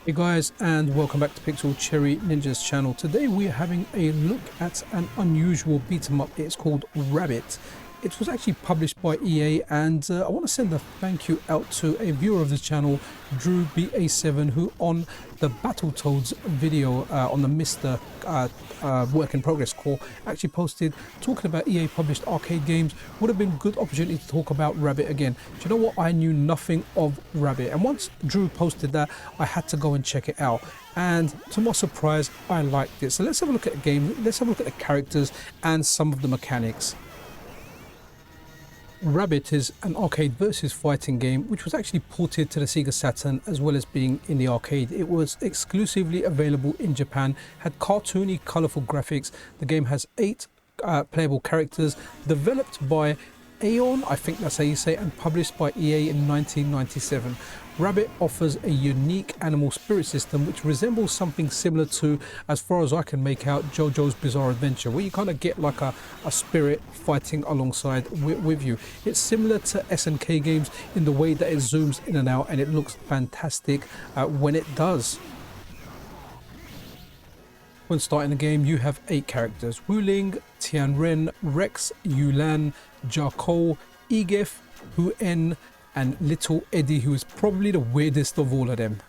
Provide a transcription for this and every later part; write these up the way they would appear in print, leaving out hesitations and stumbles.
Hey guys, and welcome back to Pixel Cherry Ninja's channel. Today we're having a look at an unusual beat 'em up. It's called Rabbit. It was actually published by EA, and I want to send a thank you out to a viewer of this channel, Drew BA7, who on the Battletoads video on the Mr. Work in Progress call actually posted talking about EA published arcade games. Would have been a good opportunity to talk about Rabbit again. Do you know what? I knew nothing of Rabbit, and once Drew posted that, I had to go and check it out. And to my surprise, I liked it. So let's have a look at the game. Let's have a look at the characters and some of the mechanics. Rabbit is an arcade versus fighting game which was actually ported to the Sega Saturn as well as being in the arcade. It was exclusively available in Japan, had cartoony, colourful graphics. The game has 8 playable characters, developed by Aeon, I think that's how you say it, and published by EA in 1997. Rabbit offers a unique animal spirit system which resembles something similar to, as far as I can make out, JoJo's Bizarre Adventure, where you kind of get like a spirit fighting alongside with you. It's similar to SNK games in the way that it zooms in and out, and it looks fantastic when it does. When starting the game, you have 8 characters: Wu-Ling, Tian Ren, Rex, Yulan, Jarko, Egith, Hou En, and little Eddy, who is probably the weirdest of all of them.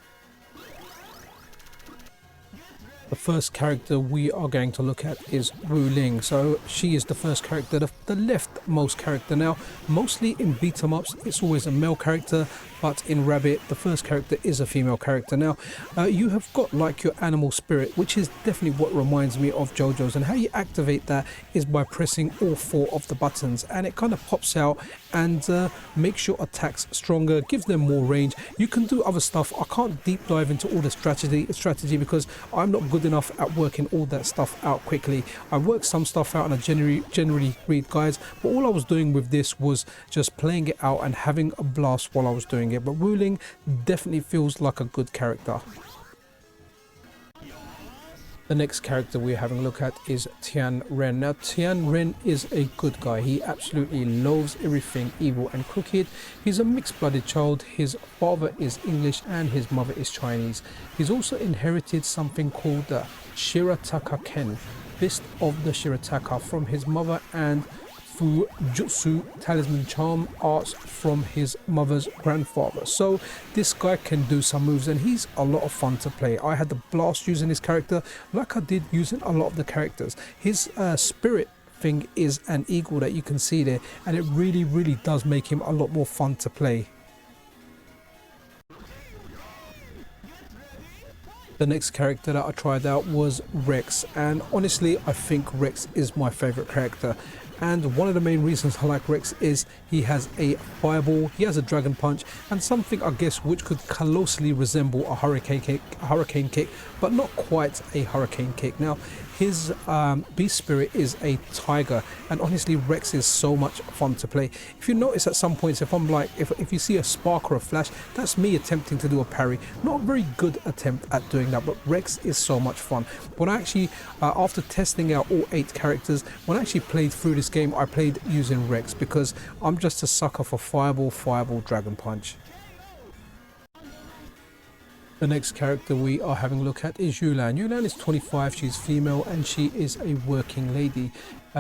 The first character we are going to look at is Wu-Ling. So she is the first character, the leftmost character. Now, mostly in beat 'em ups, it's always a male character, but in Rabbit, the first character is a female character. Now, you have got like your animal spirit, which is definitely what reminds me of JoJo's, and how you activate that is by pressing all 4 of the buttons, and it kind of pops out and makes your attacks stronger, gives them more range. You can do other stuff. I can't deep dive into all the strategy because I'm not good enough at working all that stuff out quickly. I work some stuff out and I generally read guides, but all I was doing with this was just playing it out and having a blast while I was doing it. But Wu-Ling definitely feels like a good character. The next character we're having a look at is Tian Ren. Now, Tian Ren is a good guy. He absolutely loathes everything evil and crooked. He's a mixed-blooded child. His father is English and his mother is Chinese. He's also inherited something called the Shirataka Ken, Fist of the Shirataka, from his mother, and Fujutsu, talisman charm arts, from his mother's grandfather. So this guy can do some moves, and he's a lot of fun to play. I had the blast using his character like I did using a lot of the characters. His spirit thing is an eagle that you can see there, and it really does make him a lot more fun to play. The next character that I tried out was Rex, and honestly I think Rex is my favorite character. And one of the main reasons I like Rex is he has a fireball, he has a dragon punch, and something I guess which could closely resemble a hurricane kick, but not quite a hurricane kick. Now, his beast spirit is a tiger, and honestly Rex is so much fun to play. If you notice at some points, if I'm like, if you see a spark or a flash, that's me attempting to do a parry. Not a very good attempt at doing that, but Rex is so much fun. When I actually, after testing out all 8 characters, when I actually played through this game, I played using Rex because I'm just a sucker for fireball, dragon punch. The next character we are having a look at is Yulan. Yulan is 25, she's female, and she is a working lady.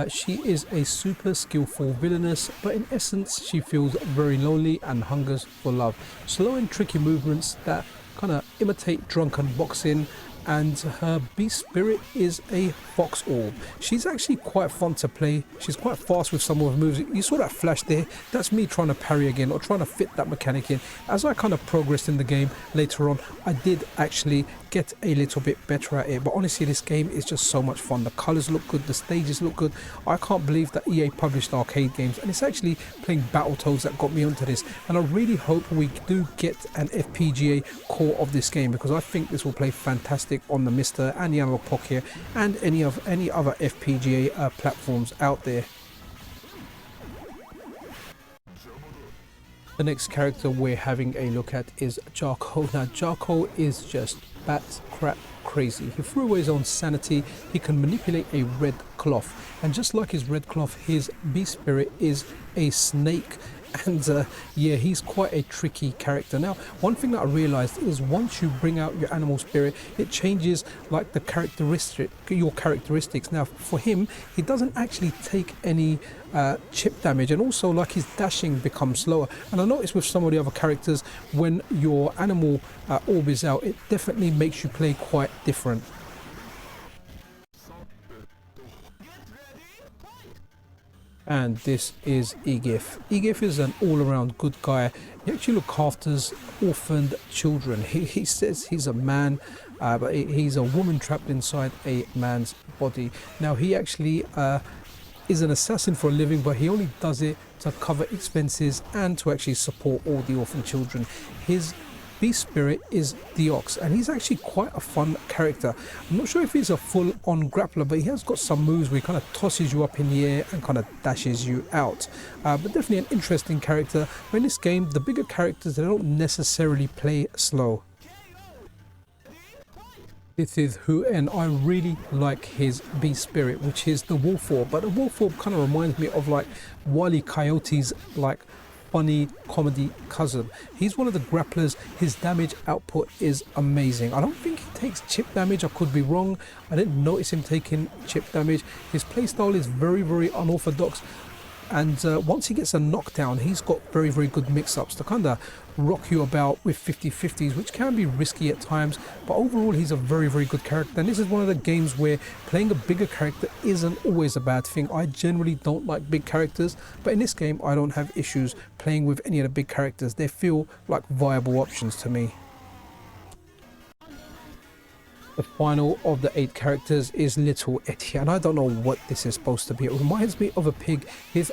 She is a super skillful villainess, but in essence she feels very lonely and hungers for love. Slow and tricky movements that kind of imitate drunken boxing, and her beast spirit is a fox orb. She's actually quite fun to play. She's quite fast with some of her moves. You saw that flash there? That's me trying to parry again, or trying to fit that mechanic in. As I kind of progressed in the game later on, I did actually get a little bit better at it. But honestly, this game is just so much fun. The colors look good, the stages look good. I can't believe that EA published arcade games, and it's actually playing Battletoads that got me onto this. And I really hope we do get an FPGA core of this game, because I think this will play fantastic on the Mr. and the Analog Pocket and any other FPGA platforms out there. The next character we're having a look at is Jarko. Now, Jarko is just bat crap crazy. He threw away his own sanity. He can manipulate a red cloth, and just like his red cloth, his beast spirit is a snake. and yeah, he's quite a tricky character. Now, one thing that I realized is once you bring out your animal spirit, it changes like your characteristics. Now for him, he doesn't actually take any chip damage, and also like his dashing becomes slower. And I noticed with some of the other characters, when your animal orb is out, it definitely makes you play quite different. And this is Egith. Egith is an all-around good guy. He actually looks after orphaned children. He says he's a man, but he's a woman trapped inside a man's body. Now he actually is an assassin for a living, but he only does it to cover expenses and to actually support all the orphan children. His beast spirit is the ox, and he's actually quite a fun character. I'm not sure if he's a full-on grappler, but he has got some moves where he kind of tosses you up in the air and kind of dashes you out. But definitely an interesting character. But in this game, the bigger characters, they don't necessarily play slow. This is Hou En. I really like his beast spirit, which is the wolf orb. But the wolf orb kind of reminds me of like Wile E. Coyote's like funny comedy cousin. He's one of the grapplers. His damage output is amazing. I don't think he takes chip damage. I could be wrong. I didn't notice him taking chip damage. His playstyle is very, very unorthodox. And once he gets a knockdown, he's got very, very good mix-ups to kind of rock you about with 50-50s, which can be risky at times. But overall, he's a very, very good character. And this is one of the games where playing a bigger character isn't always a bad thing. I generally don't like big characters, but in this game, I don't have issues playing with any of the big characters. They feel like viable options to me. The final of the 8 characters is little Eddy, and I don't know what this is supposed to be. It reminds me of a pig. His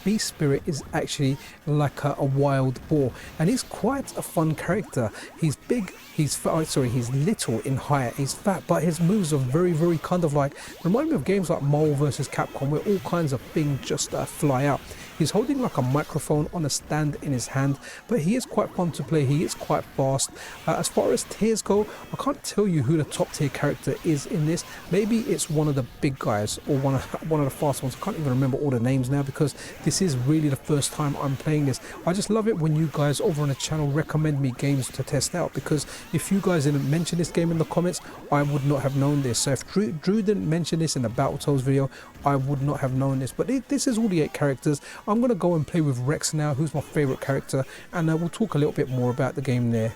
beast spirit is actually like a wild boar, and he's quite a fun character. He's big, he's fat, sorry, he's little in height, he's fat, but his moves are very, very kind of like, remind me of games like Marvel vs. Capcom, where all kinds of things just fly out. He's holding like a microphone on a stand in his hand, but he is quite fun to play. He is quite fast. As far as tiers go, I can't tell you who the top tier character is in this. Maybe it's one of the big guys or one of the fast ones. I can't even remember all the names now because this is really the first time I'm playing this. I just love it when you guys over on the channel recommend me games to test out, because if you guys didn't mention this game in the comments, I would not have known this. So if Drew didn't mention this in the Battletoads video, I would not have known this. But this is all the 8 characters. I'm going to go and play with Rex now, who's my favorite character, and we'll talk a little bit more about the game there.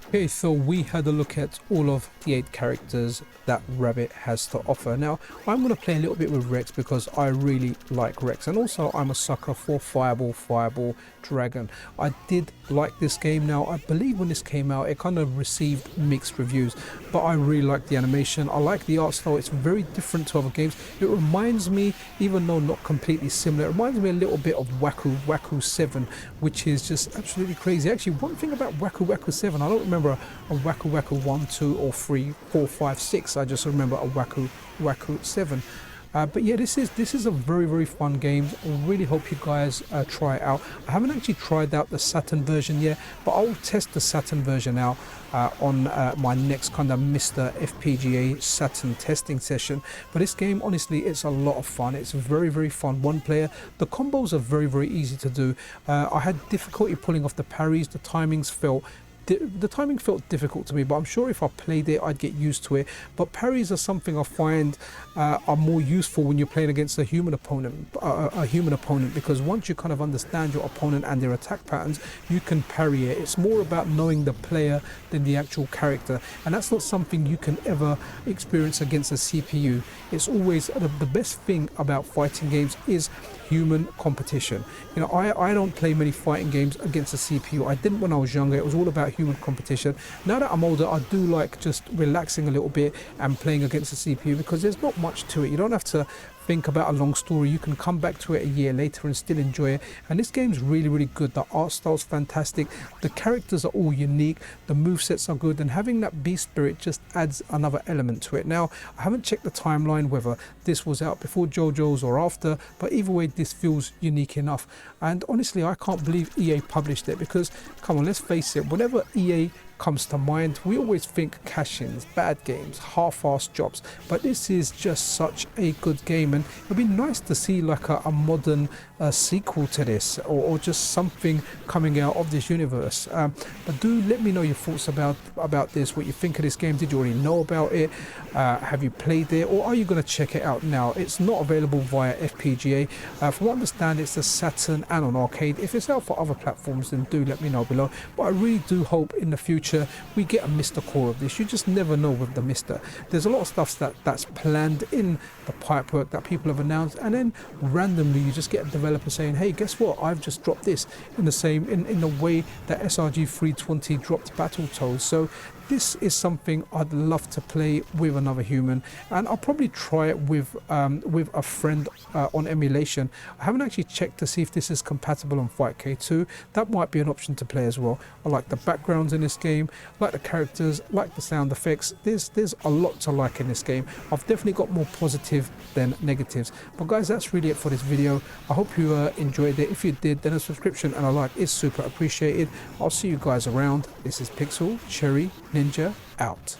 Okay, so we had a look at all of the 8 characters that Rabbit has to offer. Now, I'm going to play a little bit with Rex because I really like Rex, and also I'm a sucker for Fireball Dragon. I did like this game. Now, I believe when this came out, it kind of received mixed reviews, but I really like the animation. I like the art style. It's very different to other games. It reminds me, even though not completely similar, it reminds me a little bit of Waku 7, which is just absolutely crazy. Actually, one thing about Waku 7, I don't remember a Waku 1, 2 or 3, 4, 5, 6. I just remember a Waku 7. But yeah, this is a very, very fun game. I really hope you guys try it out. I haven't actually tried out the Saturn version yet, but I'll test the Saturn version out on my next kind of Mr. FPGA Saturn testing session. But this game, honestly, it's a lot of fun. It's very, very fun. One player. The combos are very, very easy to do. I had difficulty pulling off the parries. The timing felt difficult to me, but I'm sure if I played it, I'd get used to it. But parries are something I find are more useful when you're playing against a human opponent, because once you kind of understand your opponent and their attack patterns, you can parry it. It's more about knowing the player than the actual character, and that's not something you can ever experience against a CPU. It's always the best thing about fighting games is human competition. You know, I don't play many fighting games against a CPU. I didn't when I was younger. It was all about human competition. Now that I'm older, I do like just relaxing a little bit and playing against the CPU, because there's not much to it. You don't have to think about a long story. You can come back to it a year later and still enjoy it. And this game's really, really good. The art style's fantastic. The characters are all unique. The movesets are good. And having that beast spirit just adds another element to it. Now, I haven't checked the timeline whether this was out before JoJo's or after, but either way, this feels unique enough. And honestly, I can't believe EA published it, because, come on, let's face it, whenever EA comes to mind. We always think cash-ins, bad games, half-assed jobs, but this is just such a good game, and it'd be nice to see like a modern sequel to this, or just something coming out of this universe. But do let me know your thoughts about this, what you think of this game. Did you already know about it? Have you played it, or are you going to check it out now? It's not available via FPGA. From what I understand, it's the Saturn and on arcade. If it's out for other platforms, then do let me know below. But I really do hope in the future we get a Mr. core of this. You just never know with the Mr. There's a lot of stuff that's planned in the pipework that people have announced, and then randomly you just get a developer saying, hey, guess what, I've just dropped this in the way that SRG 320 dropped Battletoads. So this is something I'd love to play with another human, and I'll probably try it with a friend on emulation. I haven't actually checked to see if this is compatible on FightK2. That might be an option to play as well. I like the backgrounds in this game, like the characters, like the sound effects. There's a lot to like in this game. I've definitely got more positive than negatives. But guys, that's really it for this video. I hope you enjoyed it. If you did, then a subscription and a like is super appreciated. I'll see you guys around. This is Pixel Cherry Ninja out.